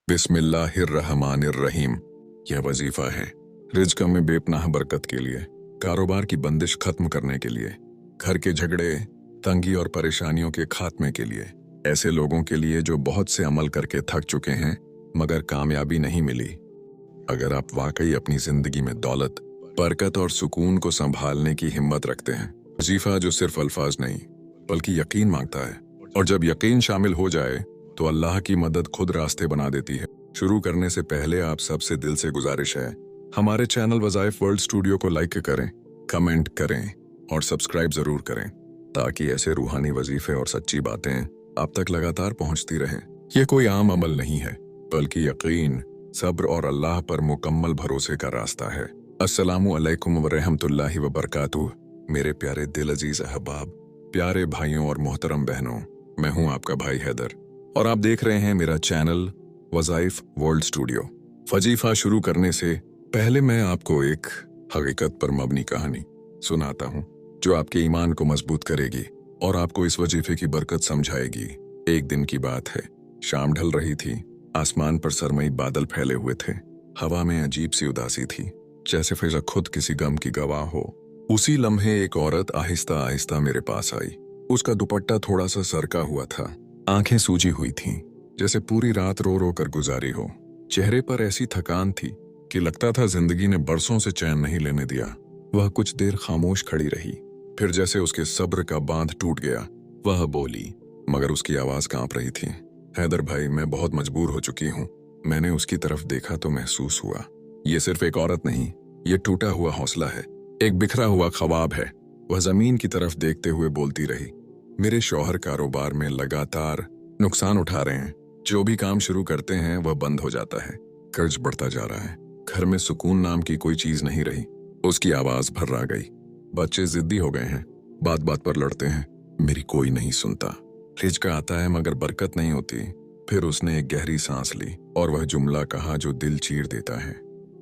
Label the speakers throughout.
Speaker 1: बिस्मिल्लाहिर्रहमानिर्रहीम। यह वजीफा है रिज्क में बेपनाह बरकत के लिए, कारोबार की बंदिश खत्म करने के लिए, घर के झगड़े, तंगी और परेशानियों के खात्मे के लिए, ऐसे लोगों के लिए जो बहुत से अमल करके थक चुके हैं मगर कामयाबी नहीं मिली। अगर आप वाकई अपनी जिंदगी में दौलत, बरकत और सुकून को संभालने की हिम्मत रखते हैं, वजीफा जो सिर्फ अल्फाज नहीं बल्कि यकीन मांगता है, और जब यकीन शामिल हो जाए तो अल्लाह की मदद खुद रास्ते बना देती है। शुरू करने से पहले आप सबसे दिल से गुजारिश है, हमारे चैनल वज़ाइफ वर्ल्ड स्टूडियो को लाइक करें, कमेंट करें और सब्सक्राइब जरूर करें, ताकि ऐसे रूहानी वजीफे और सच्ची बातें आप तक लगातार पहुंचती रहें। यह कोई आम अमल नहीं है, बल्कि यकीन, सब्र और अल्लाह पर मुकम्मल भरोसे का रास्ता है। अस्सलामु अलैकुम व रहमतुल्लाहि व बरकातुहू। मेरे प्यारे दिल अजीज अहबाब, प्यारे भाइयों और मोहतरम बहनों, मैं हूं आपका भाई हैदर और आप देख रहे हैं मेरा चैनल वज़ाइफ वर्ल्ड स्टूडियो। वजीफा शुरू करने से पहले मैं आपको एक हकीकत पर मबनी कहानी सुनाता हूं, जो आपके ईमान को मजबूत करेगी और आपको इस वजीफे की बरकत समझाएगी। एक दिन की बात है, शाम ढल रही थी, आसमान पर सरमई बादल फैले हुए थे, हवा में अजीब सी उदासी थी, जैसे फिजा खुद किसी गम की गवाह हो। उसी लम्हे एक औरत आहिस्ता आहिस्ता मेरे पास आई। उसका दुपट्टा थोड़ा सा सरका हुआ था, आंखें सूजी हुई थीं, जैसे पूरी रात रो रो कर गुजारी हो। चेहरे पर ऐसी थकान थी कि लगता था जिंदगी ने बरसों से चैन नहीं लेने दिया। वह कुछ देर खामोश खड़ी रही, फिर जैसे उसके सब्र का बांध टूट गया, वह बोली, मगर उसकी आवाज कांप रही थी। हैदर भाई, मैं बहुत मजबूर हो चुकी हूँ। मैंने उसकी तरफ देखा तो महसूस हुआ, ये सिर्फ एक औरत नहीं, ये टूटा हुआ हौसला है, एक बिखरा हुआ ख्वाब है। वह जमीन की तरफ देखते हुए बोलती रही, मेरे शौहर कारोबार में लगातार नुकसान उठा रहे हैं, जो भी काम शुरू करते हैं वह बंद हो जाता है, कर्ज बढ़ता जा रहा है, घर में सुकून नाम की कोई चीज नहीं रही। उसकी आवाज भर्रा गई। बच्चे जिद्दी हो गए हैं, बात बात पर लड़ते हैं, मेरी कोई नहीं सुनता। रिज़्क आता है मगर बरकत नहीं होती। फिर उसने एक गहरी सांस ली और वह जुमला कहा जो दिल चीर देता है,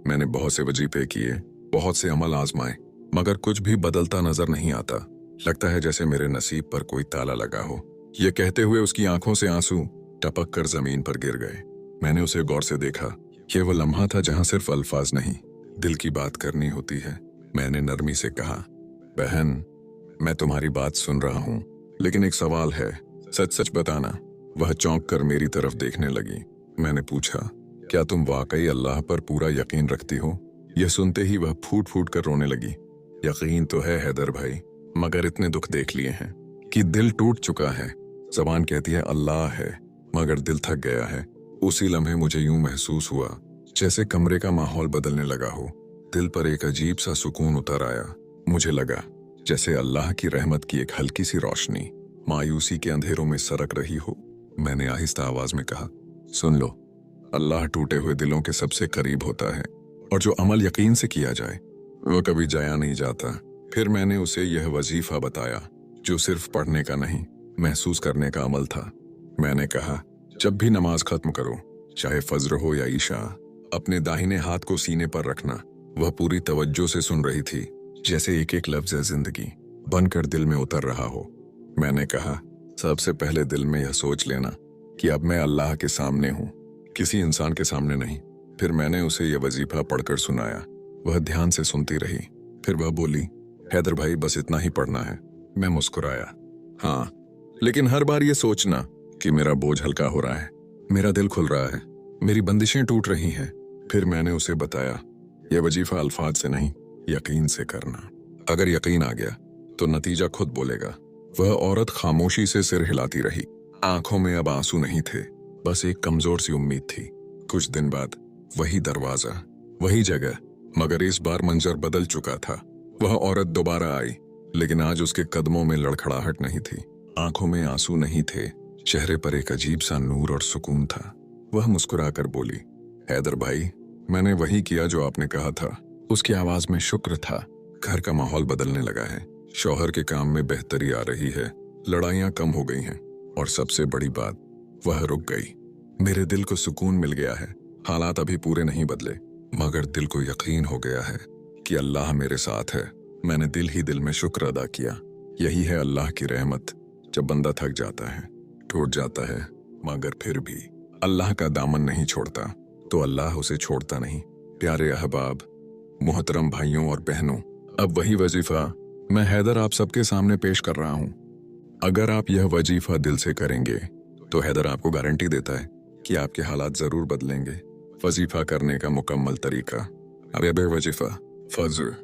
Speaker 1: मैंने बहुत से वजीफे किए, बहुत से अमल आजमाए, मगर कुछ भी बदलता नजर नहीं आता। लगता है जैसे मेरे नसीब पर कोई ताला लगा हो। ये कहते हुए उसकी आंखों से आंसू टपक कर जमीन पर गिर गए। मैंने उसे गौर से देखा। ये वो लम्हा था जहां सिर्फ अल्फाज नहीं, दिल की बात करनी होती है। मैंने नरमी से कहा, बहन, मैं तुम्हारी बात सुन रहा हूं, लेकिन एक सवाल है, सच सच बताना। वह चौंक कर मेरी तरफ देखने लगी। मैंने पूछा, क्या तुम वाकई अल्लाह पर पूरा यकीन रखती हो? यह सुनते ही वह फूट फूट कर रोने लगी। यकीन तो है हैदर भाई, मगर इतने दुख देख लिए हैं कि दिल टूट चुका है। ज़बान कहती है अल्लाह है, मगर दिल थक गया है। उसी लम्हे मुझे यूं महसूस हुआ जैसे कमरे का माहौल बदलने लगा हो। दिल पर एक अजीब सा सुकून उतर आया। मुझे लगा जैसे अल्लाह की रहमत की एक हल्की सी रोशनी मायूसी के अंधेरों में सरक रही हो। मैंने आहिस्ता आवाज में कहा, सुन लो, अल्लाह टूटे हुए दिलों के सबसे करीब होता है, और जो अमल यकीन से किया जाए वह कभी जाया नहीं जाता। फिर मैंने उसे यह वजीफा बताया, जो सिर्फ पढ़ने का नहीं, महसूस करने का अमल था। मैंने कहा, जब भी नमाज खत्म करो, चाहे फज्र हो या ईशा, अपने दाहिने हाथ को सीने पर रखना। वह पूरी तवज्जो से सुन रही थी, जैसे एक एक लफ्ज जिंदगी बनकर दिल में उतर रहा हो। मैंने कहा, सबसे पहले दिल में यह सोच लेना कि अब मैं अल्लाह के सामने हूँ, किसी इंसान के सामने नहीं। फिर मैंने उसे यह वजीफा पढ़कर सुनाया। वह ध्यान से सुनती रही। फिर वह बोली, हैदर भाई, बस इतना ही पढ़ना है। मैं मुस्कुराया, हाँ, लेकिन हर बार ये सोचना कि मेरा बोझ हल्का हो रहा है, मेरा दिल खुल रहा है, मेरी बंदिशें टूट रही हैं। फिर मैंने उसे बताया, यह वजीफा अल्फाज से नहीं, यकीन से करना। अगर यकीन आ गया तो नतीजा खुद बोलेगा। वह औरत खामोशी से सिर हिलाती रही। आंखों में अब आंसू नहीं थे, बस एक कमजोर सी उम्मीद थी। कुछ दिन बाद वही दरवाजा, वही जगह, मगर इस बार मंजर बदल चुका था। वह औरत दोबारा आई, लेकिन आज उसके कदमों में लड़खड़ाहट नहीं थी, आंखों में आंसू नहीं थे, चेहरे पर एक अजीब सा नूर और सुकून था। वह मुस्कुराकर बोली, हैदर भाई, मैंने वही किया जो आपने कहा था। उसकी आवाज में शुक्र था। घर का माहौल बदलने लगा है, शौहर के काम में बेहतरी आ रही है, लड़ाइयां कम हो गई हैं, और सबसे बड़ी बात, वह रुक गई। मेरे दिल को सुकून मिल गया है। हालात अभी पूरे नहीं बदले, मगर दिल को यकीन हो गया है कि अल्लाह मेरे साथ है। मैंने दिल ही दिल में शुक्र अदा किया। यही है अल्लाह की रहमत, जब बंदा थक जाता है, टूट जाता है, मगर फिर भी अल्लाह का दामन नहीं छोड़ता तो अल्लाह उसे छोड़ता नहीं। प्यारे अहबाब, मोहतरम भाइयों और बहनों, अब वही वजीफा मैं हैदर आप सबके सामने पेश कर रहा हूँ। अगर आप यह वजीफा दिल से करेंगे तो हैदर आपको गारंटी देता है कि आपके हालात जरूर बदलेंगे। वजीफा करने का मुकम्मल तरीका। अब यह वजीफा फज्र,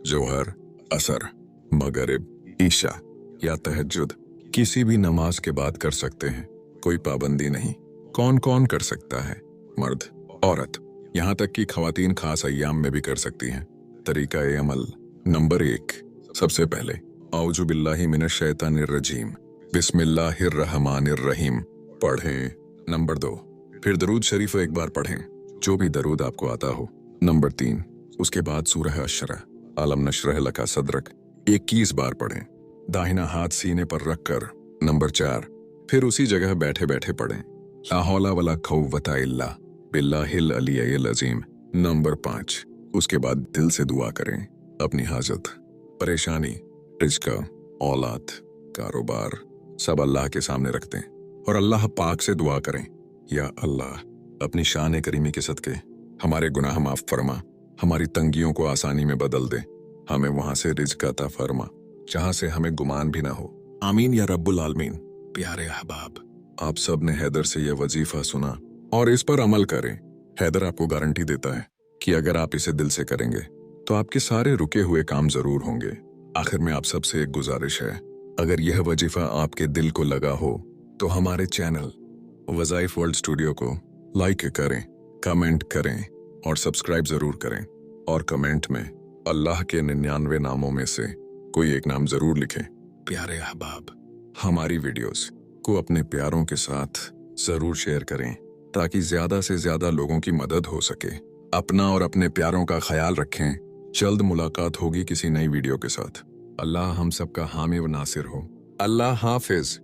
Speaker 1: जोहर, असर, मगरिब, ईशा या तहज्जुद किसी भी नमाज के बाद कर सकते हैं। कोई पाबंदी नहीं। कौन कौन कर सकता है? मर्द, औरत, यहाँ तक कि खवातीन खास अय्याम में भी कर सकती हैं। तरीका ए अमल। नंबर 1, सबसे पहले औजु बिल्लाहि मिनश शैतानिर रजीम बिस्मिल्लाहिर रहमानिर रहीम पढ़ें। नंबर 2, फिर दरूद शरीफ एक बार पढ़ें, जो भी दरूद आपको आता हो। नंबर 3, उसके बाद सूरह अशरा, आलम नशरह लका सदरक 21 बार पढ़ें, दाहिना हाथ सीने पर रखकर। नंबर 4, फिर उसी जगह बैठे बैठे पढ़ें, ला हौला वला खौवता इल्ला बिल्लाहिल अलिय्यिल अज़ीम। नंबर 5, उसके बाद दिल से दुआ करें। अपनी हाजत, परेशानी, रिज़्क़, औलाद, कारोबार सब अल्लाह के सामने रखते हैं और अल्लाह पाक से दुआ करें, या अल्लाह अपनी शान करीमी के सदके हमारे गुनाह माफ फरमा, हमारी तंगियों को आसानी में बदल दे, हमें वहां से रिज़्क़ अता फरमा जहां से हमें गुमान भी ना हो। आमीन या रब्बुल आलमीन। प्यारे अहबाब, आप सब ने हैदर से यह वजीफा सुना और इस पर अमल करें। हैदर आपको गारंटी देता है कि अगर आप इसे दिल से करेंगे तो आपके सारे रुके हुए काम जरूर होंगे। आखिर में आप सबसे एक गुजारिश है, अगर यह वजीफा आपके दिल को लगा हो तो हमारे चैनल वज़ाइफ वर्ल्ड स्टूडियो को लाइक करें, कमेंट करें और सब्सक्राइब जरूर करें। और कमेंट में अल्लाह के 99 नामों में से कोई एक नाम जरूर लिखें। प्यारे अहबाब, हमारी वीडियोस को अपने प्यारों के साथ जरूर शेयर करें ताकि ज्यादा से ज्यादा लोगों की मदद हो सके। अपना और अपने प्यारों का ख्याल रखें। जल्द मुलाकात होगी किसी नई वीडियो के साथ। अल्लाह हम सबका हामी व नासिर हो। अल्लाह हाफिज।